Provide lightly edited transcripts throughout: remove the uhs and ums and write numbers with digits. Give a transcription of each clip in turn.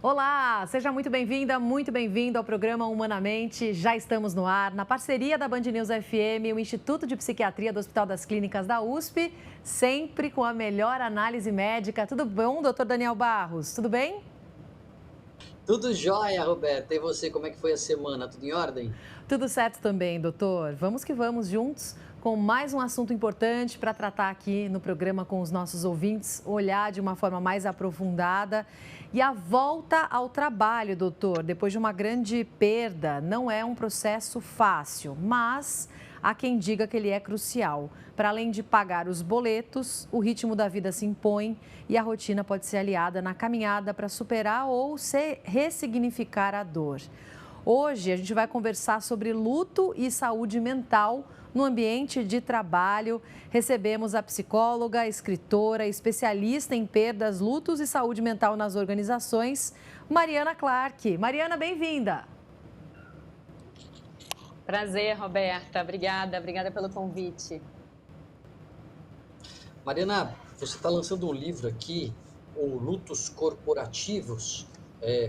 Olá, seja muito bem-vinda, muito bem-vindo ao programa Humanamente. Já estamos no ar, na parceria da Band News FM, o Instituto de Psiquiatria do Hospital das Clínicas da USP, sempre com a melhor análise médica. Tudo bom, doutor Daniel Barros? Tudo bem? Tudo jóia, Roberta. E você, como é que foi a semana? Tudo em ordem? Tudo certo também, doutor. Vamos que vamos juntos com mais um assunto importante para tratar aqui no programa com os nossos ouvintes, olhar de uma forma mais aprofundada. E a volta ao trabalho, doutor, depois de uma grande perda, não é um processo fácil, mas há quem diga que ele é crucial. Para além de pagar os boletos, o ritmo da vida se impõe e a rotina pode ser aliada na caminhada para superar ou ressignificar a dor. Hoje a gente vai conversar sobre luto e saúde mental no ambiente de trabalho. Recebemos a psicóloga, escritora, especialista em perdas, lutos e saúde mental nas organizações, Mariana Clark. Mariana, bem-vinda. Prazer, Roberta. Obrigada pelo convite. Mariana, você está lançando um livro aqui, o Lutos Corporativos,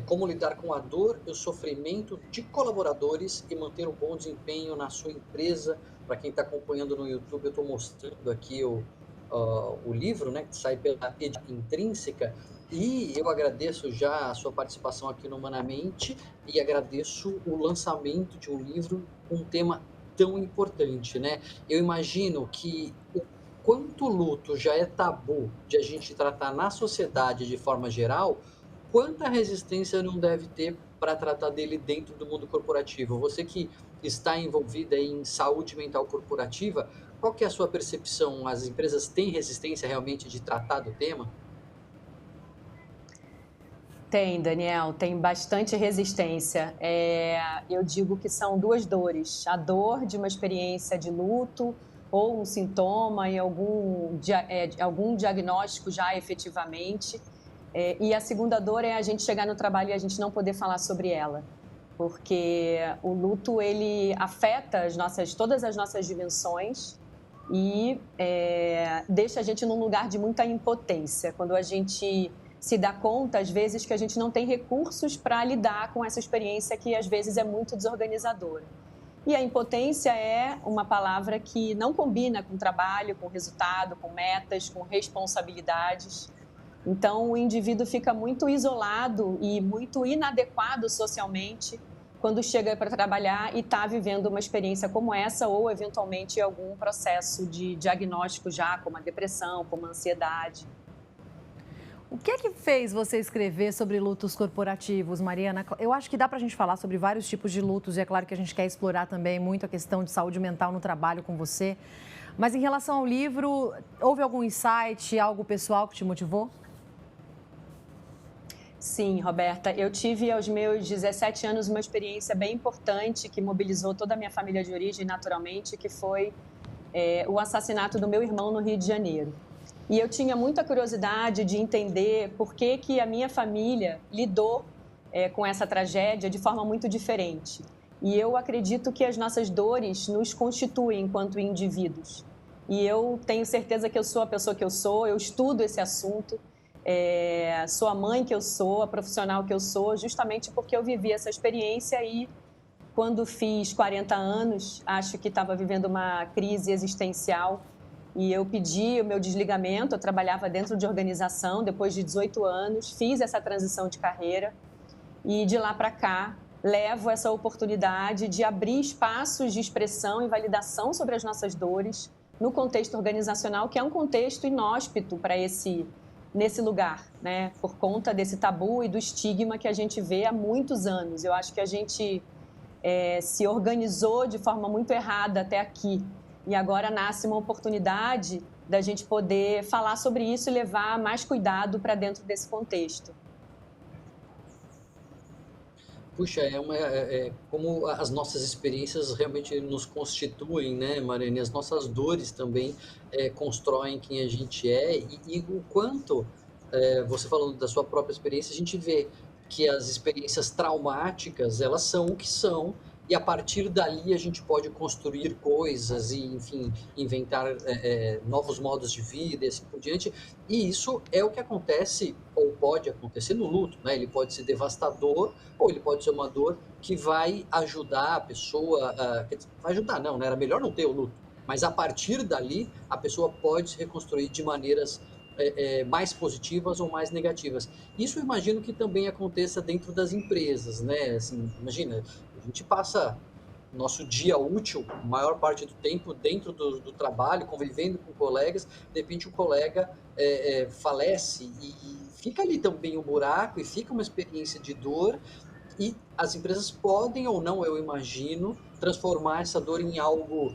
como lidar com a dor e o sofrimento de colaboradores e manter um bom desempenho na sua empresa. Para quem está acompanhando no YouTube, eu estou mostrando aqui o livro, né, que sai pela Editora Intrínseca, e eu agradeço já a sua participação aqui no Humanamente e agradeço o lançamento de um livro com um tema tão importante, né? Eu imagino que o quanto o luto já é tabu de a gente tratar na sociedade de forma geral, quanta resistência não deve ter para tratar dele dentro do mundo corporativo? Você que está envolvida em saúde mental corporativa, qual que é a sua percepção? As empresas têm resistência realmente de tratar do tema? Tem, Daniel, tem bastante resistência. Eu digo que são duas dores. A dor de uma experiência de luto ou um sintoma e algum diagnóstico já efetivamente. E a segunda dor é a gente chegar no trabalho e a gente não poder falar sobre ela. Porque o luto, ele afeta todas as nossas dimensões e deixa a gente num lugar de muita impotência. Quando a gente se dá conta, às vezes, que a gente não tem recursos para lidar com essa experiência que, às vezes, é muito desorganizadora. E a impotência é uma palavra que não combina com trabalho, com resultado, com metas, com responsabilidades. Então, o indivíduo fica muito isolado e muito inadequado socialmente quando chega para trabalhar e está vivendo uma experiência como essa ou, eventualmente, algum processo de diagnóstico já, como a depressão, como a ansiedade. O que é que fez você escrever sobre lutos corporativos, Mariana? Eu acho que dá para a gente falar sobre vários tipos de lutos, e é claro que a gente quer explorar também muito a questão de saúde mental no trabalho com você. Mas em relação ao livro, houve algum insight, algo pessoal que te motivou? Sim, Roberta, eu tive aos meus 17 anos uma experiência bem importante que mobilizou toda a minha família de origem, naturalmente, que foi o assassinato do meu irmão no Rio de Janeiro. E eu tinha muita curiosidade de entender por que a minha família lidou com essa tragédia de forma muito diferente. E eu acredito que as nossas dores nos constituem enquanto indivíduos. E eu tenho certeza que eu sou a pessoa que eu sou, eu estudo esse assunto, sou a mãe que eu sou, a profissional que eu sou, justamente porque eu vivi essa experiência e, quando fiz 40 anos, acho que estava vivendo uma crise existencial e eu pedi o meu desligamento. Eu trabalhava dentro de organização depois de 18 anos, fiz essa transição de carreira e, de lá para cá, levo essa oportunidade de abrir espaços de expressão e validação sobre as nossas dores no contexto organizacional, que é um contexto inóspito para nesse lugar, né? Por conta desse tabu e do estigma que a gente vê há muitos anos. Eu acho que a gente se organizou de forma muito errada até aqui. E agora nasce uma oportunidade da gente poder falar sobre isso e levar mais cuidado para dentro desse contexto. Puxa, como as nossas experiências realmente nos constituem, né, Mariana? E as nossas dores também constroem quem a gente é. E o quanto, você falando da sua própria experiência, a gente vê que as experiências traumáticas, elas são o que são, e a partir dali a gente pode construir coisas e, enfim, inventar novos modos de vida e assim por diante. E isso é o que acontece ou pode acontecer no luto, né? Ele pode ser devastador ou ele pode ser uma dor que vai ajudar a pessoa, vai ajudar não, né? Era melhor não ter o luto, mas a partir dali a pessoa pode se reconstruir de maneiras mais positivas ou mais negativas. Isso eu imagino que também aconteça dentro das empresas, né? Assim, imagina, a gente passa nosso dia útil, a maior parte do tempo dentro do trabalho, convivendo com colegas, de repente o colega falece e fica ali também um buraco e fica uma experiência de dor e as empresas podem ou não, eu imagino, transformar essa dor em algo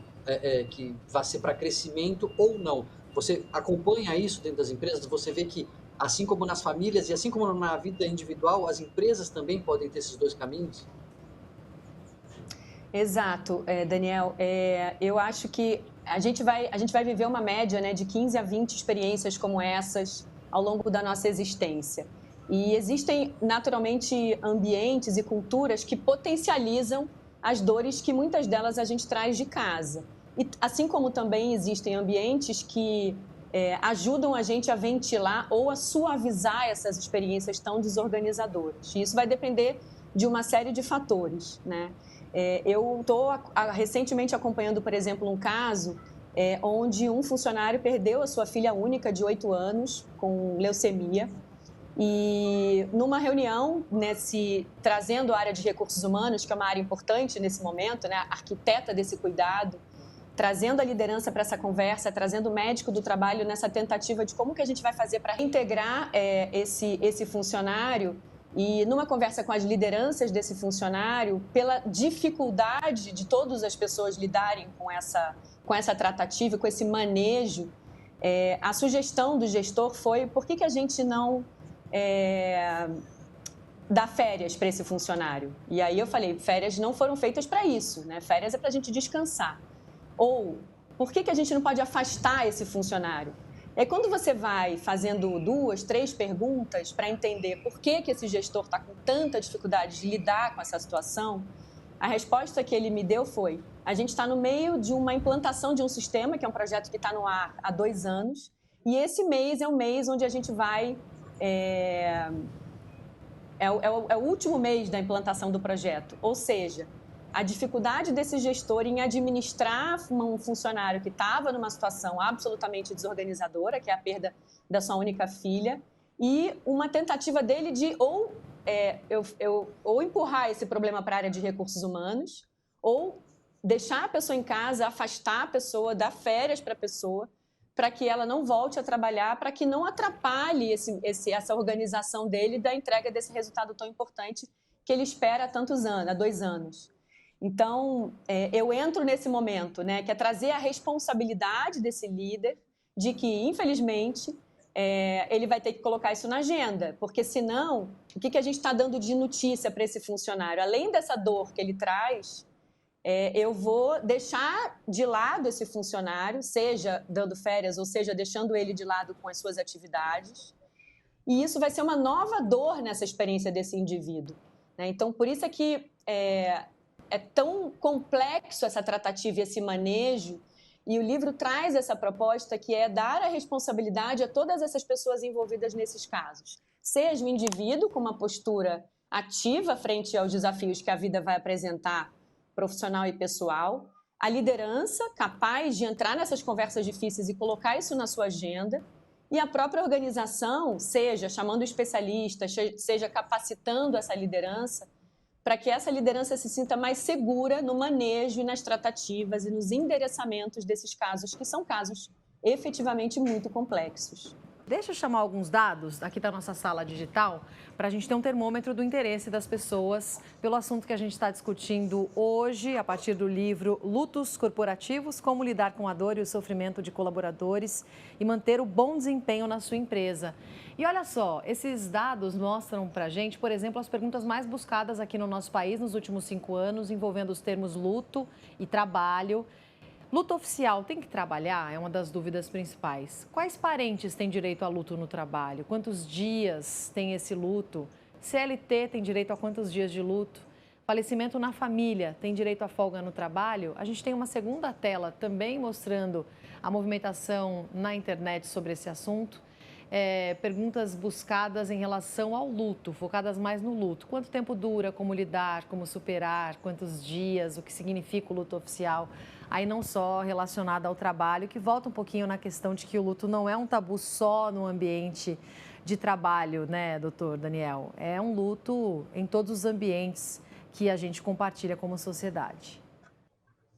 que vá ser para crescimento ou não. Você acompanha isso dentro das empresas? Você vê que, assim como nas famílias e assim como na vida individual, as empresas também podem ter esses dois caminhos? Exato, Daniel. Eu acho que a gente vai viver uma média, né, de 15 a 20 experiências como essas ao longo da nossa existência. E existem, naturalmente, ambientes e culturas que potencializam as dores que muitas delas a gente traz de casa. E assim como também existem ambientes que ajudam a gente a ventilar ou a suavizar essas experiências tão desorganizadoras. E isso vai depender de uma série de fatores, né? Eu estou recentemente acompanhando, por exemplo, um caso onde um funcionário perdeu a sua filha única de 8 anos com leucemia. E numa reunião, trazendo a área de recursos humanos, que é uma área importante nesse momento, né, a arquiteta desse cuidado, trazendo a liderança para essa conversa, trazendo o médico do trabalho nessa tentativa de como que a gente vai fazer para reintegrar esse funcionário. E numa conversa com as lideranças desse funcionário, pela dificuldade de todas as pessoas lidarem com essa tratativa, com esse manejo, a sugestão do gestor foi: por que a gente não dá férias para esse funcionário? E aí eu falei: férias não foram feitas para isso, né? Férias é para a gente descansar. Ou, por que a gente não pode afastar esse funcionário? É quando você vai fazendo 2, 3 perguntas para entender por que esse gestor está com tanta dificuldade de lidar com essa situação, a resposta que ele me deu foi: a gente está no meio de uma implantação de um sistema, que é um projeto que está no ar há 2 anos, e esse mês é um mês onde a gente vai... É o último mês da implantação do projeto, ou seja, a dificuldade desse gestor em administrar um funcionário que estava numa situação absolutamente desorganizadora, que é a perda da sua única filha, e uma tentativa dele de ou empurrar esse problema para a área de recursos humanos, ou deixar a pessoa em casa, afastar a pessoa, dar férias para a pessoa, para que ela não volte a trabalhar, para que não atrapalhe essa organização dele da entrega desse resultado tão importante que ele espera há 2 anos. Então, eu entro nesse momento, né, que é trazer a responsabilidade desse líder de que, infelizmente, ele vai ter que colocar isso na agenda, porque senão, o que a gente está dando de notícia para esse funcionário? Além dessa dor que ele traz, eu vou deixar de lado esse funcionário, seja dando férias ou seja deixando ele de lado com as suas atividades, e isso vai ser uma nova dor nessa experiência desse indivíduo, né? Então, por isso é que é tão complexo essa tratativa e esse manejo, e o livro traz essa proposta que é dar a responsabilidade a todas essas pessoas envolvidas nesses casos. Seja o indivíduo com uma postura ativa frente aos desafios que a vida vai apresentar, profissional e pessoal, a liderança capaz de entrar nessas conversas difíceis e colocar isso na sua agenda, e a própria organização, seja chamando especialistas, seja capacitando essa liderança, para que essa liderança se sinta mais segura no manejo e nas tratativas e nos endereçamentos desses casos, que são casos efetivamente muito complexos. Deixa eu chamar alguns dados aqui da nossa sala digital para a gente ter um termômetro do interesse das pessoas pelo assunto que a gente está discutindo hoje, a partir do livro Lutos Corporativos, como lidar com a dor e o sofrimento de colaboradores e manter o bom desempenho na sua empresa. E olha só, esses dados mostram para a gente, por exemplo, as perguntas mais buscadas aqui no nosso país nos últimos 5 anos, envolvendo os termos luto e trabalho. Luto oficial tem que trabalhar? É uma das dúvidas principais. Quais parentes têm direito a luto no trabalho? Quantos dias tem esse luto? CLT tem direito a quantos dias de luto? falecimento na família tem direito a folga no trabalho, a gente tem uma segunda tela também mostrando a movimentação na internet sobre esse assunto. Perguntas buscadas em relação ao luto, focadas mais no luto. Quanto tempo dura, como lidar, como superar, quantos dias, o que significa o luto oficial. Aí não só relacionado ao trabalho, que volta um pouquinho na questão de que o luto não é um tabu só no ambiente de trabalho, né, doutor Daniel? É um luto em todos os ambientes que a gente compartilha como sociedade.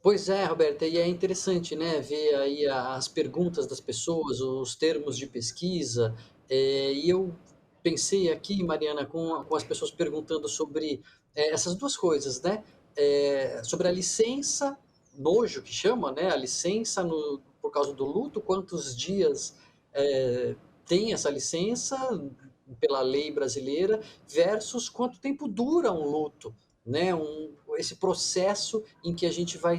Pois é, Roberta, e é interessante, né, ver aí as perguntas das pessoas, os termos de pesquisa, e eu pensei aqui, Mariana, com as pessoas perguntando sobre essas duas coisas, né, sobre a licença, nojo que chama, né, a licença por causa do luto, quantos dias tem essa licença pela lei brasileira, versus quanto tempo dura um luto, né, esse processo em que a gente vai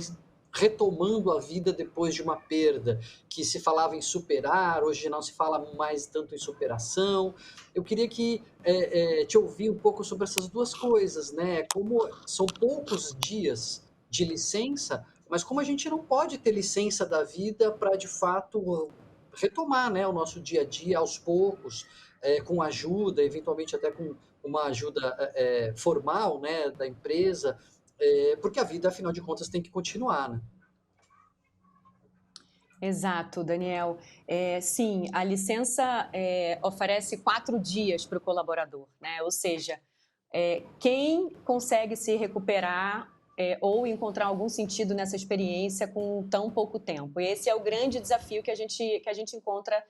retomando a vida depois de uma perda, que se falava em superar, hoje não se fala mais tanto em superação. Eu queria te ouvir um pouco sobre essas duas coisas, né? Como são poucos dias de licença, mas como a gente não pode ter licença da vida para, de fato, retomar, né, o nosso dia a dia aos poucos, com ajuda, eventualmente até com uma ajuda formal, né, da empresa, porque a vida, afinal de contas, tem que continuar, né? Exato, Daniel. Sim, a licença oferece 4 dias para o colaborador, né? Ou seja, quem consegue se recuperar ou encontrar algum sentido nessa experiência com tão pouco tempo. E esse é o grande desafio que a gente encontra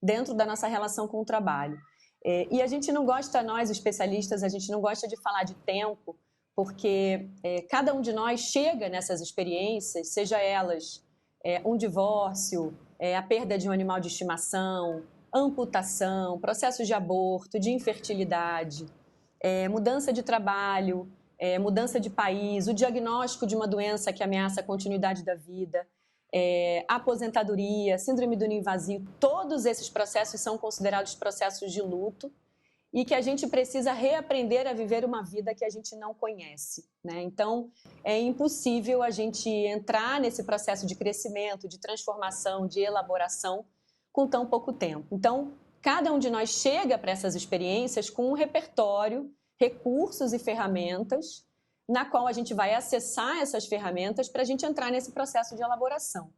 dentro da nossa relação com o trabalho. E a gente não gosta, nós especialistas, a gente não gosta de falar de tempo, porque cada um de nós chega nessas experiências, seja elas um divórcio, a perda de um animal de estimação, amputação, processos de aborto, de infertilidade, mudança de trabalho, mudança de país, o diagnóstico de uma doença que ameaça a continuidade da vida, aposentadoria, síndrome do ninho vazio, todos esses processos são considerados processos de luto e que a gente precisa reaprender a viver uma vida que a gente não conhece, né? Então, é impossível a gente entrar nesse processo de crescimento, de transformação, de elaboração com tão pouco tempo. Então, cada um de nós chega para essas experiências com um repertório, recursos e ferramentas, na qual a gente vai acessar essas ferramentas para a gente entrar nesse processo de elaboração.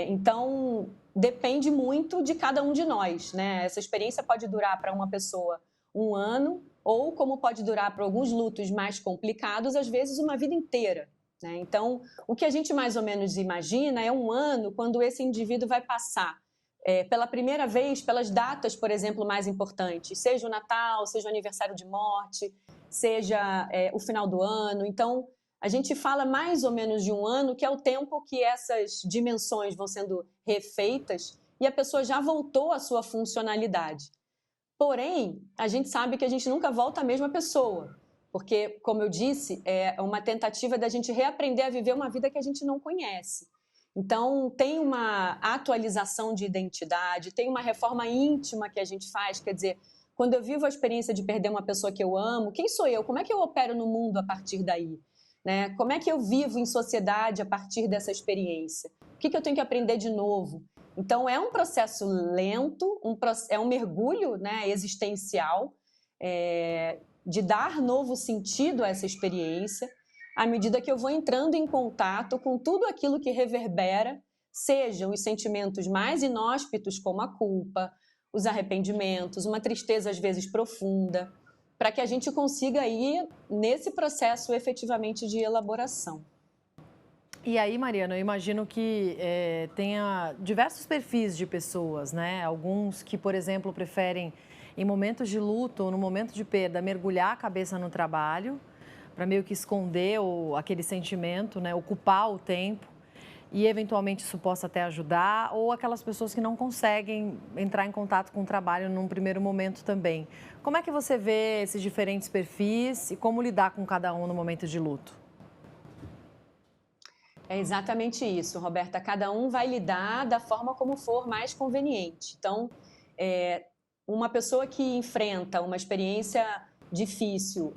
Então, depende muito de cada um de nós, né? Essa experiência pode durar para uma pessoa 1 ano, ou como pode durar para alguns lutos mais complicados, às vezes uma vida inteira, né? Então, o que a gente mais ou menos imagina é 1 ano quando esse indivíduo vai passar pela primeira vez pelas datas, por exemplo, mais importantes, seja o Natal, seja o aniversário de morte, seja o final do ano. Então, a gente fala mais ou menos de 1 ano, que é o tempo que essas dimensões vão sendo refeitas e a pessoa já voltou à sua funcionalidade. Porém, a gente sabe que a gente nunca volta à mesma pessoa, porque, como eu disse, é uma tentativa da gente reaprender a viver uma vida que a gente não conhece. Então, tem uma atualização de identidade, tem uma reforma íntima que a gente faz, quer dizer, quando eu vivo a experiência de perder uma pessoa que eu amo, quem sou eu? Como é que eu opero no mundo a partir daí? Né? Como é que eu vivo em sociedade a partir dessa experiência? O que eu tenho que aprender de novo? Então, é um processo lento, é um mergulho, né, existencial, de dar novo sentido a essa experiência, à medida que eu vou entrando em contato com tudo aquilo que reverbera, sejam os sentimentos mais inóspitos, como a culpa, os arrependimentos, uma tristeza às vezes profunda, para que a gente consiga ir nesse processo efetivamente de elaboração. E aí, Mariana, eu imagino que tenha diversos perfis de pessoas, né? Alguns que, por exemplo, preferem, em momentos de luto ou no momento de perda, mergulhar a cabeça no trabalho, para meio que esconder aquele sentimento, né? Ocupar o tempo. E, eventualmente, isso possa até ajudar, ou aquelas pessoas que não conseguem entrar em contato com o trabalho num primeiro momento também. Como é que você vê esses diferentes perfis e como lidar com cada um no momento de luto? É exatamente isso, Roberta. Cada um vai lidar da forma como for mais conveniente. Então, uma pessoa que enfrenta uma experiência difícil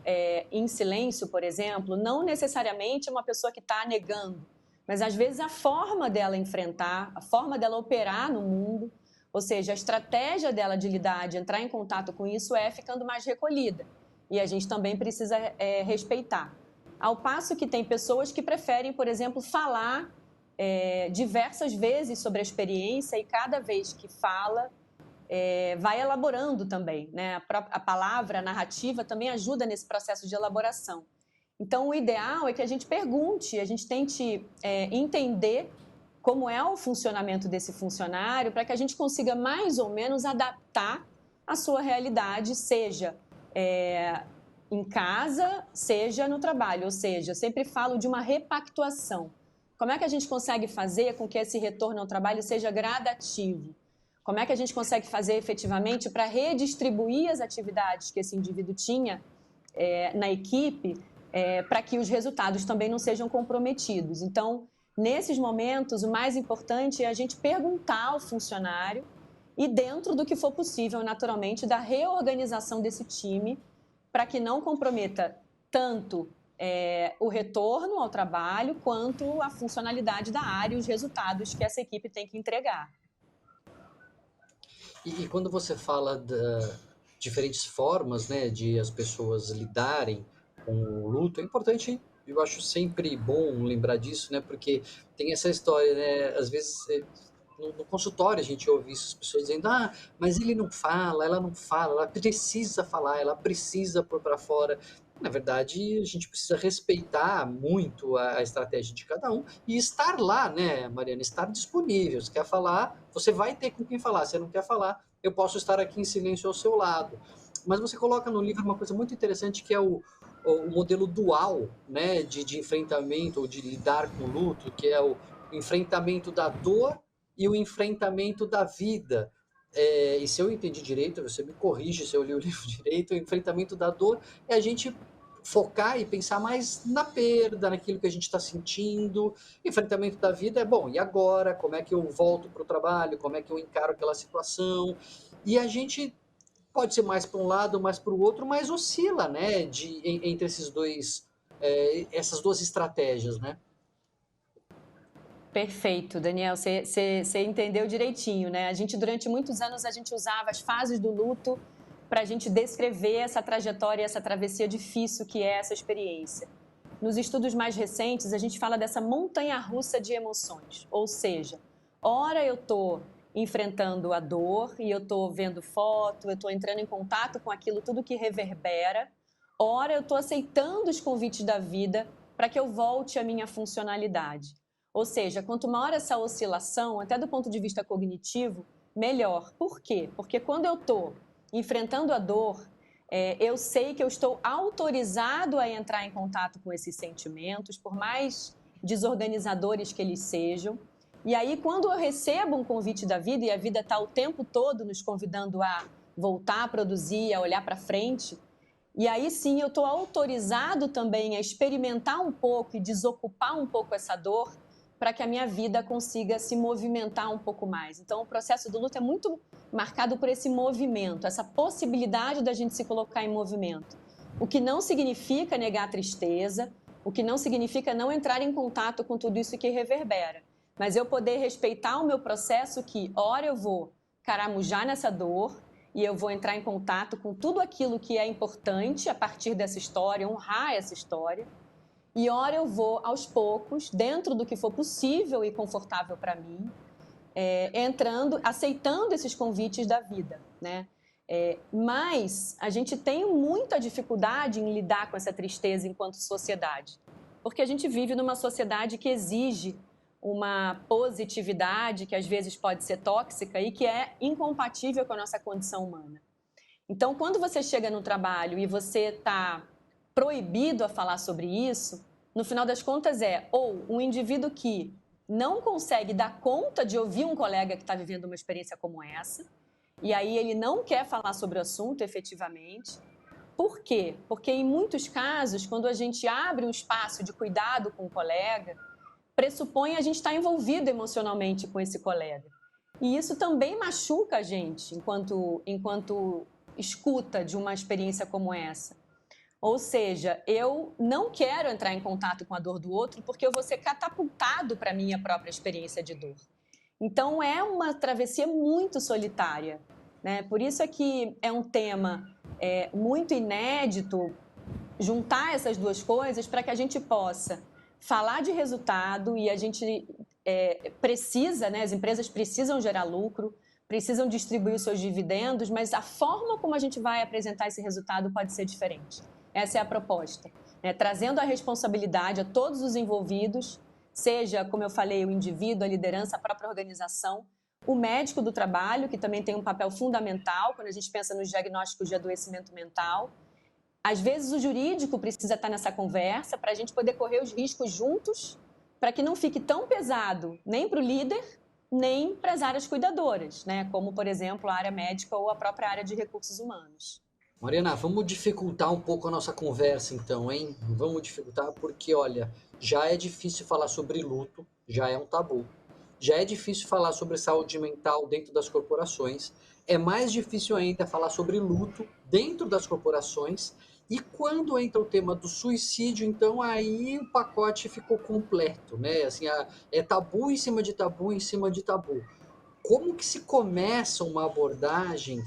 em silêncio, por exemplo, não necessariamente é uma pessoa que está negando, mas às vezes a forma dela enfrentar, a forma dela operar no mundo, ou seja, a estratégia dela de lidar, de entrar em contato com isso ficando mais recolhida. E a gente também precisa respeitar. Ao passo que tem pessoas que preferem, por exemplo, falar diversas vezes sobre a experiência e cada vez que fala, vai elaborando também, né? A palavra, a narrativa também ajuda nesse processo de elaboração. Então, o ideal é que a gente pergunte, a gente tente entender como é o funcionamento desse funcionário para que a gente consiga mais ou menos adaptar a sua realidade, seja em casa, seja no trabalho. Ou seja, eu sempre falo de uma repactuação. Como é que a gente consegue fazer com que esse retorno ao trabalho seja gradativo? Como é que a gente consegue fazer efetivamente para redistribuir as atividades que esse indivíduo tinha na equipe para que os resultados também não sejam comprometidos? Então, nesses momentos, o mais importante é a gente perguntar ao funcionário e, dentro do que for possível, naturalmente, da reorganização desse time para que não comprometa tanto o retorno ao trabalho quanto a funcionalidade da área e os resultados que essa equipe tem que entregar. E quando você fala de diferentes formas, né, de as pessoas lidarem com o luto, é importante, eu acho sempre bom lembrar disso, né, porque tem essa história, né, às vezes no consultório a gente ouve isso, as pessoas dizendo, mas ele não fala, ela não fala, ela precisa falar, ela precisa pôr para fora. Na verdade, a gente precisa respeitar muito a estratégia de cada um e estar lá, né, Mariana? Estar disponível. Se quer falar, você vai ter com quem falar. Se não quer falar, eu posso estar aqui em silêncio ao seu lado. Mas você coloca no livro uma coisa muito interessante que é o modelo dual, né, de enfrentamento ou de lidar com o luto, que é o enfrentamento da dor e o enfrentamento da vida. E se eu entendi direito, você me corrige se eu li o livro direito, o enfrentamento da dor é a gente focar e pensar mais na perda, naquilo que a gente está sentindo. Enfrentamento da vida é, bom, e agora? Como é que eu volto para o trabalho? Como é que eu encaro aquela situação? E a gente pode ser mais para um lado, mais para o outro, mas oscila, né, entre esses essas duas estratégias, né? Perfeito, Daniel, você entendeu direitinho, né? Durante muitos anos, a gente usava as fases do luto para a gente descrever essa trajetória, essa travessia difícil que é essa experiência. Nos estudos mais recentes, a gente fala dessa montanha-russa de emoções, ou seja, ora eu estou enfrentando a dor e eu estou vendo foto, eu estou entrando em contato com aquilo tudo que reverbera, ora eu estou aceitando os convites da vida para que eu volte à minha funcionalidade. Ou seja, quanto maior essa oscilação, até do ponto de vista cognitivo, melhor. Por quê? Porque quando eu estou enfrentando a dor, eu sei que eu estou autorizado a entrar em contato com esses sentimentos, por mais desorganizadores que eles sejam. E aí, quando eu recebo um convite da vida, e a vida está o tempo todo nos convidando a voltar a produzir, a olhar para frente, e aí sim eu estou autorizado também a experimentar um pouco e desocupar um pouco essa dor, para que a minha vida consiga se movimentar um pouco mais. Então, o processo do luto é muito marcado por esse movimento, essa possibilidade da gente se colocar em movimento. O que não significa negar a tristeza, o que não significa não entrar em contato com tudo isso que reverbera. Mas eu poder respeitar o meu processo que, ora eu vou caramujar nessa dor e eu vou entrar em contato com tudo aquilo que é importante a partir dessa história, honrar essa história. E ora eu vou, aos poucos, dentro do que for possível e confortável para mim, aceitando esses convites da vida, né? Mas a gente tem muita dificuldade em lidar com essa tristeza enquanto sociedade, porque a gente vive numa sociedade que exige uma positividade que às vezes pode ser tóxica e que é incompatível com a nossa condição humana. Então, quando você chega no trabalho e você está proibido a falar sobre isso, no final das contas ou um indivíduo que não consegue dar conta de ouvir um colega que está vivendo uma experiência como essa, e aí ele não quer falar sobre o assunto efetivamente. Por quê? Porque em muitos casos, quando a gente abre um espaço de cuidado com o colega, pressupõe a gente estar envolvido emocionalmente com esse colega. E isso também machuca a gente enquanto escuta de uma experiência como essa. Ou seja, eu não quero entrar em contato com a dor do outro porque eu vou ser catapultado para a minha própria experiência de dor. Então, é uma travessia muito solitária, né? Por isso é que é um tema muito inédito juntar essas duas coisas para que a gente possa falar de resultado e a gente precisa, né? As empresas precisam gerar lucro, precisam distribuir os seus dividendos, mas a forma como a gente vai apresentar esse resultado pode ser diferente. Essa é a proposta, né? Trazendo a responsabilidade a todos os envolvidos, seja, como eu falei, o indivíduo, a liderança, a própria organização, o médico do trabalho, que também tem um papel fundamental quando a gente pensa nos diagnósticos de adoecimento mental. Às vezes o jurídico precisa estar nessa conversa para a gente poder correr os riscos juntos, para que não fique tão pesado nem para o líder, nem para as áreas cuidadoras, né? Como, por exemplo, a área médica ou a própria área de recursos humanos. Mariana, vamos dificultar um pouco a nossa conversa então, hein? Vamos dificultar porque, olha, já é difícil falar sobre luto, já é um tabu. Já é difícil falar sobre saúde mental dentro das corporações. É mais difícil ainda falar sobre luto dentro das corporações. E quando entra o tema do suicídio, então aí o pacote ficou completo, né? Assim, é tabu em cima de tabu em cima de tabu. Como que se começa uma abordagem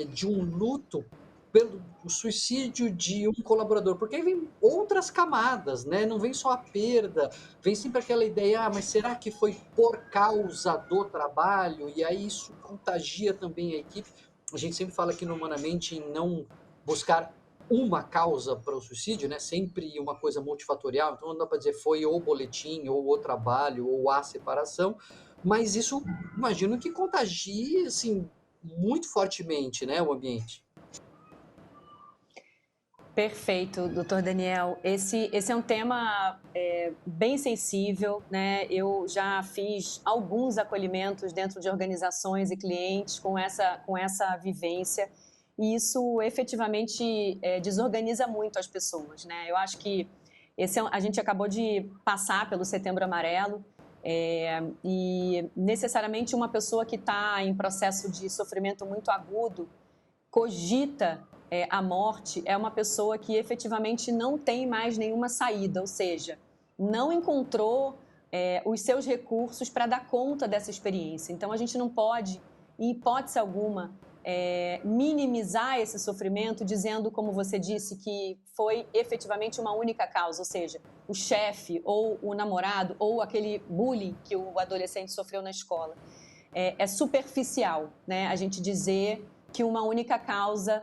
de um luto pelo suicídio de um colaborador? Porque aí vem outras camadas, né? Não vem só a perda, vem sempre aquela ideia, mas será que foi por causa do trabalho? E aí isso contagia também a equipe. A gente sempre fala aqui no Humanamente em não buscar uma causa para o suicídio, né? Sempre uma coisa multifatorial, então não dá para dizer foi o boletim, ou o trabalho, ou a separação, mas isso imagino que contagie assim, muito fortemente, né, o ambiente. Perfeito, doutor Daniel. Esse é um tema bem sensível, né? Eu já fiz alguns acolhimentos dentro de organizações e clientes com essa vivência, e isso efetivamente desorganiza muito as pessoas, né? Eu acho que a gente acabou de passar pelo Setembro Amarelo, e necessariamente uma pessoa que está em processo de sofrimento muito agudo cogita a morte, é uma pessoa que efetivamente não tem mais nenhuma saída, ou seja, não encontrou os seus recursos para dar conta dessa experiência. Então, a gente não pode, em hipótese alguma, minimizar esse sofrimento dizendo, como você disse, que foi efetivamente uma única causa, ou seja, o chefe ou o namorado ou aquele bullying que o adolescente sofreu na escola. É superficial, né? A gente dizer que uma única causa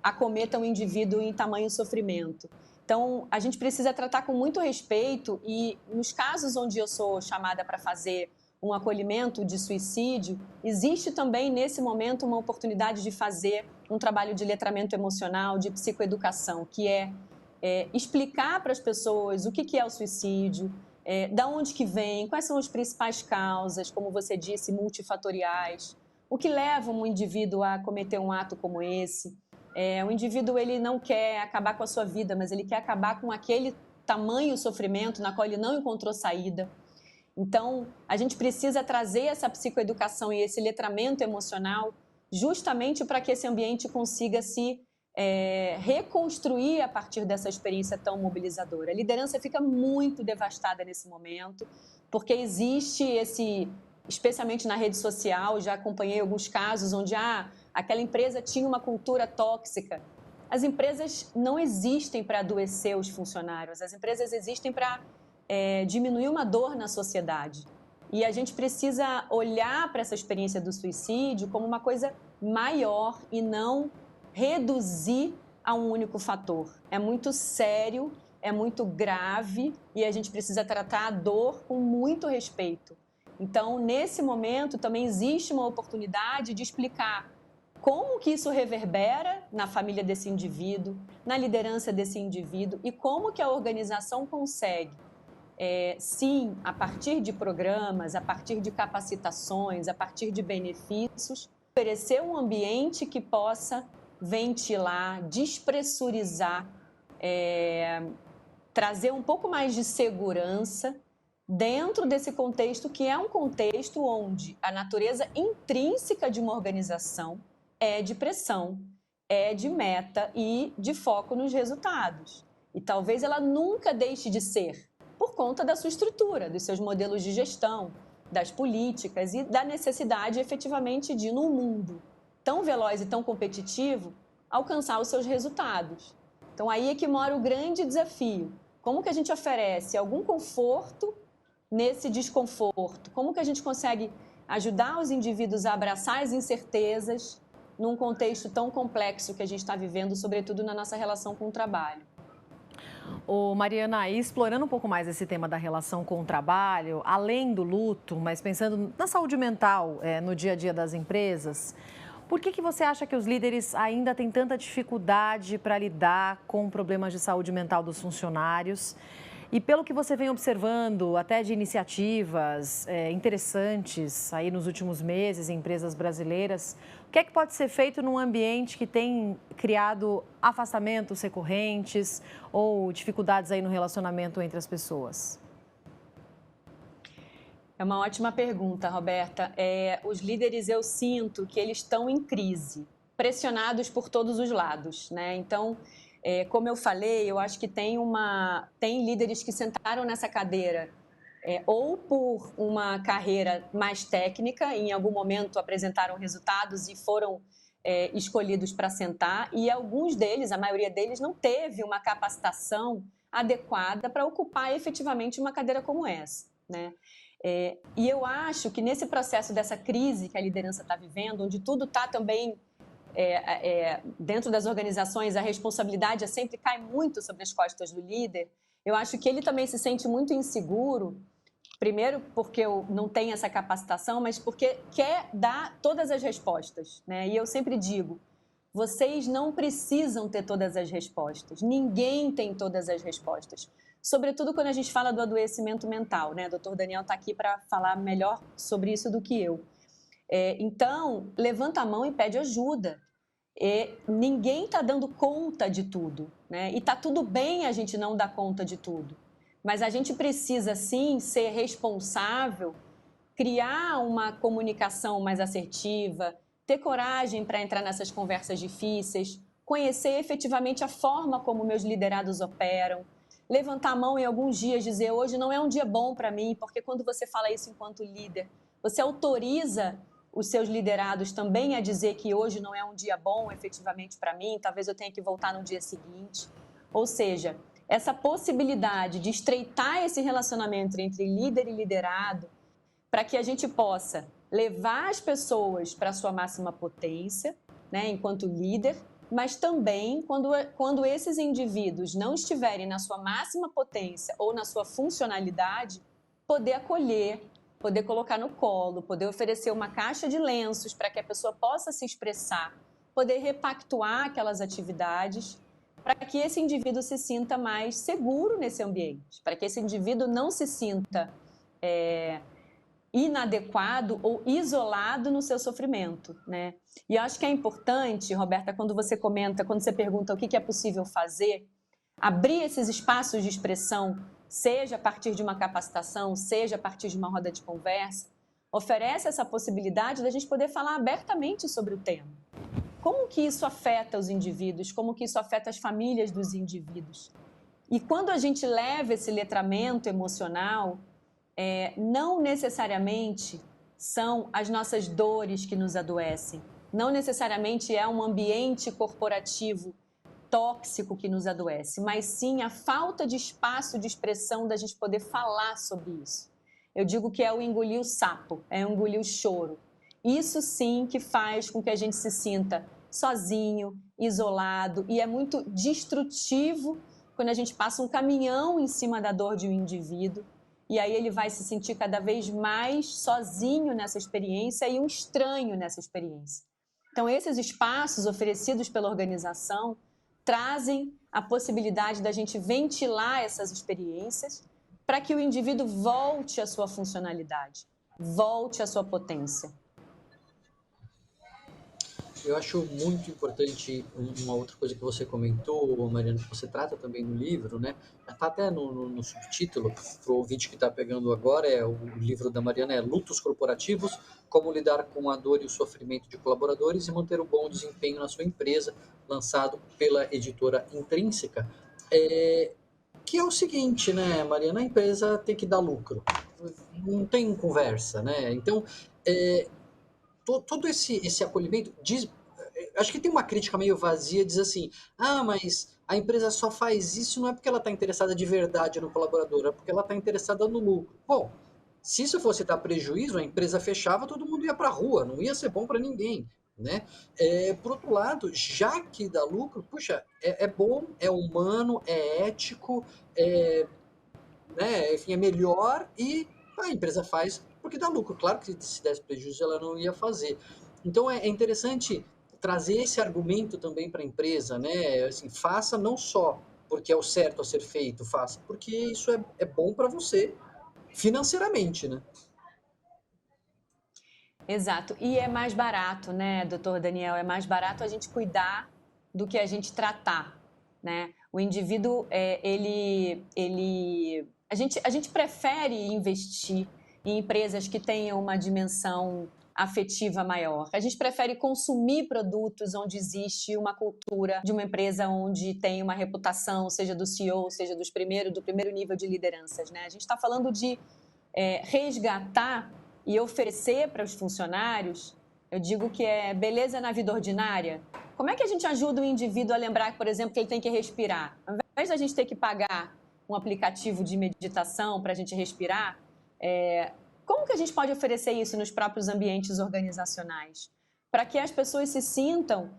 acometa um indivíduo em tamanho sofrimento. Então, a gente precisa tratar com muito respeito e, nos casos onde eu sou chamada para fazer um acolhimento de suicídio, existe também, nesse momento, uma oportunidade de fazer um trabalho de letramento emocional, de psicoeducação, que é explicar para as pessoas o que é o suicídio, da onde que vem, quais são as principais causas, como você disse, multifatoriais, o que leva um indivíduo a cometer um ato como esse. O indivíduo ele não quer acabar com a sua vida, mas ele quer acabar com aquele tamanho sofrimento na qual ele não encontrou saída. Então, a gente precisa trazer essa psicoeducação e esse letramento emocional justamente para que esse ambiente consiga se reconstruir a partir dessa experiência tão mobilizadora. A liderança fica muito devastada nesse momento, porque existe especialmente na rede social, já acompanhei alguns casos onde aquela empresa tinha uma cultura tóxica. As empresas não existem para adoecer os funcionários, as empresas existem para diminuir uma dor na sociedade. E a gente precisa olhar para essa experiência do suicídio como uma coisa maior e não reduzir a um único fator. É muito sério, é muito grave e a gente precisa tratar a dor com muito respeito. Então, nesse momento, também existe uma oportunidade de explicar como que isso reverbera na família desse indivíduo, na liderança desse indivíduo e como que a organização consegue, sim, a partir de programas, a partir de capacitações, a partir de benefícios, oferecer um ambiente que possa ventilar, despressurizar, trazer um pouco mais de segurança dentro desse contexto, que é um contexto onde a natureza intrínseca de uma organização é de pressão, é de meta e de foco nos resultados. E talvez ela nunca deixe de ser, por conta da sua estrutura, dos seus modelos de gestão, das políticas e da necessidade efetivamente de, num mundo tão veloz e tão competitivo, alcançar os seus resultados. Então aí é que mora o grande desafio. Como que a gente oferece algum conforto nesse desconforto? Como que a gente consegue ajudar os indivíduos a abraçar as incertezas num contexto tão complexo que a gente está vivendo, sobretudo na nossa relação com o trabalho? Ô, Mariana, aí explorando um pouco mais esse tema da relação com o trabalho, além do luto, mas pensando na saúde mental no dia a dia das empresas, por que você acha que os líderes ainda têm tanta dificuldade para lidar com problemas de saúde mental dos funcionários? E pelo que você vem observando, até de iniciativas interessantes aí nos últimos meses em empresas brasileiras, o que é que pode ser feito num ambiente que tem criado afastamentos recorrentes ou dificuldades aí no relacionamento entre as pessoas? É uma ótima pergunta, Roberta. Os líderes, eu sinto que eles estão em crise, pressionados por todos os lados, né? Então, como eu falei, eu acho que tem líderes que sentaram nessa cadeira ou por uma carreira mais técnica, em algum momento apresentaram resultados e foram escolhidos para sentar, e alguns deles, a maioria deles, não teve uma capacitação adequada para ocupar efetivamente uma cadeira como essa, né? E eu acho que nesse processo dessa crise que a liderança está vivendo, onde tudo está também dentro das organizações, a responsabilidade sempre cai muito sobre as costas do líder, eu acho que ele também se sente muito inseguro, primeiro porque não tem essa capacitação, mas porque quer dar todas as respostas, né? E eu sempre digo, vocês não precisam ter todas as respostas, ninguém tem todas as respostas. Sobretudo quando a gente fala do adoecimento mental, né? O Dr. Daniel está aqui para falar melhor sobre isso do que eu. Então, levanta a mão e pede ajuda. Ninguém está dando conta de tudo, né? E está tudo bem a gente não dar conta de tudo. Mas a gente precisa, sim, ser responsável, criar uma comunicação mais assertiva, ter coragem para entrar nessas conversas difíceis, conhecer efetivamente a forma como meus liderados operam, levantar a mão em alguns dias, dizer hoje não é um dia bom para mim, porque quando você fala isso enquanto líder, você autoriza os seus liderados também a dizer que hoje não é um dia bom efetivamente para mim, talvez eu tenha que voltar no dia seguinte. Ou seja, essa possibilidade de estreitar esse relacionamento entre líder e liderado para que a gente possa levar as pessoas para a sua máxima potência, né, enquanto líder, mas também quando esses indivíduos não estiverem na sua máxima potência ou na sua funcionalidade, poder acolher, poder colocar no colo, poder oferecer uma caixa de lenços para que a pessoa possa se expressar, poder repactuar aquelas atividades, para que esse indivíduo se sinta mais seguro nesse ambiente, para que esse indivíduo não se sinta inadequado ou isolado no seu sofrimento, né? E eu acho que é importante, Roberta, quando você pergunta o que é possível fazer, abrir esses espaços de expressão, seja a partir de uma capacitação, seja a partir de uma roda de conversa, oferece essa possibilidade da gente poder falar abertamente sobre o tema. Como que isso afeta os indivíduos? Como que isso afeta as famílias dos indivíduos? E quando a gente leva esse letramento emocional, não necessariamente são as nossas dores que nos adoecem, não necessariamente é um ambiente corporativo tóxico que nos adoece, mas sim a falta de espaço de expressão da gente poder falar sobre isso. Eu digo que é o engolir o sapo, é o engolir o choro. Isso sim que faz com que a gente se sinta sozinho, isolado, e é muito destrutivo quando a gente passa um caminhão em cima da dor de um indivíduo, e aí ele vai se sentir cada vez mais sozinho nessa experiência e um estranho nessa experiência. Então, esses espaços oferecidos pela organização trazem a possibilidade da gente ventilar essas experiências para que o indivíduo volte à sua funcionalidade, volte à sua potência. Eu acho muito importante uma outra coisa que você comentou, Mariana, que você trata também no livro, né? Está até no subtítulo, para o ouvinte que está pegando agora, o livro da Mariana é Lutos Corporativos, como lidar com a dor e o sofrimento de colaboradores e manter um bom desempenho na sua empresa, lançado pela editora Intrínseca. Que é o seguinte, né, Mariana, a empresa tem que dar lucro, não tem conversa, né? Então, todo esse acolhimento diz, acho que tem uma crítica meio vazia, diz assim, mas a empresa só faz isso não é porque ela está interessada de verdade no colaborador, é porque ela está interessada no lucro. Bom, se isso fosse dar prejuízo, a empresa fechava, todo mundo ia para a rua, não ia ser bom para ninguém, né? Por outro lado, já que dá lucro, puxa, é bom, é humano, é ético, né? Enfim, é melhor e a empresa faz porque dá lucro. Claro que se desse prejuízo ela não ia fazer. Então é interessante trazer esse argumento também para a empresa, né? Assim, faça não só porque é o certo a ser feito, faça porque isso é bom para você financeiramente, né? Exato. E é mais barato, né, doutor Daniel? É mais barato a gente cuidar do que a gente tratar, né? O indivíduo, a gente prefere investir em empresas que tenham uma dimensão afetiva maior. A gente prefere consumir produtos onde existe uma cultura de uma empresa onde tem uma reputação, seja do CEO, seja do primeiro nível de lideranças, né? A gente está falando de resgatar e oferecer para os funcionários, eu digo que é beleza na vida ordinária. Como é que a gente ajuda o indivíduo a lembrar, por exemplo, que ele tem que respirar? Ao invés da gente ter que pagar um aplicativo de meditação para a gente respirar, como que a gente pode oferecer isso nos próprios ambientes organizacionais? Para que as pessoas se sintam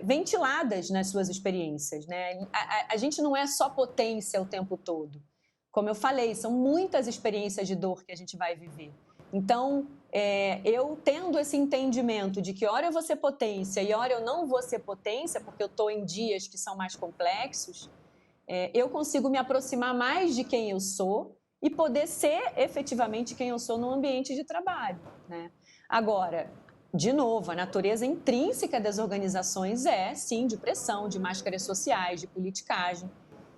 ventiladas nas suas experiências, né? A gente não é só potência o tempo todo. Como eu falei, são muitas experiências de dor que a gente vai viver. Então, eu tendo esse entendimento de que hora eu vou ser potência e hora eu não vou ser potência, porque eu estou em dias que são mais complexos, eu consigo me aproximar mais de quem eu sou e poder ser efetivamente quem eu sou no ambiente de trabalho, né? Agora, de novo, a natureza intrínseca das organizações sim, de pressão, de máscaras sociais, de politicagem,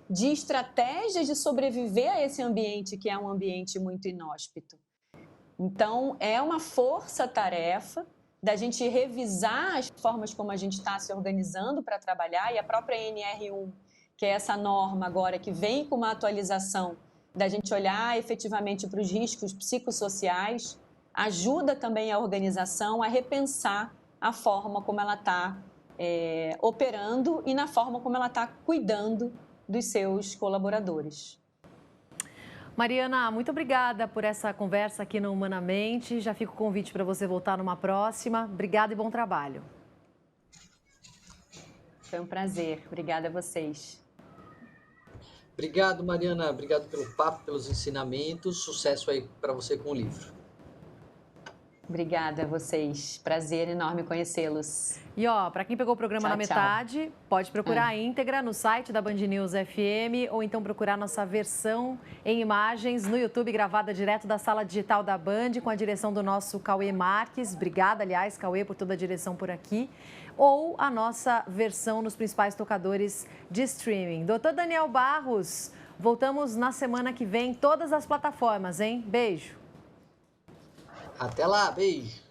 de estratégias de sobreviver a esse ambiente que é um ambiente muito inóspito. Então, é uma força-tarefa da gente revisar as formas como a gente está se organizando para trabalhar, e a própria NR1, que é essa norma agora que vem com uma atualização da gente olhar efetivamente para os riscos psicossociais, ajuda também a organização a repensar a forma como ela está operando e na forma como ela está cuidando dos seus colaboradores. Mariana, muito obrigada por essa conversa aqui no Humanamente. Já fica o convite para você voltar numa próxima. Obrigada e bom trabalho. Foi um prazer. Obrigada a vocês. Obrigado, Mariana. Obrigado pelo papo, pelos ensinamentos. Sucesso aí para você com o livro. Obrigada a vocês. Prazer enorme conhecê-los. E para quem pegou o programa na metade, pode procurar a íntegra no site da Band News FM ou então procurar nossa versão em imagens no YouTube, gravada direto da sala digital da Band, com a direção do nosso Cauê Marques. Obrigada, aliás, Cauê, por toda a direção por aqui. Ou a nossa versão nos principais tocadores de streaming. Doutor Daniel Barros, voltamos na semana que vem, todas as plataformas, hein? Beijo. Até lá, beijo.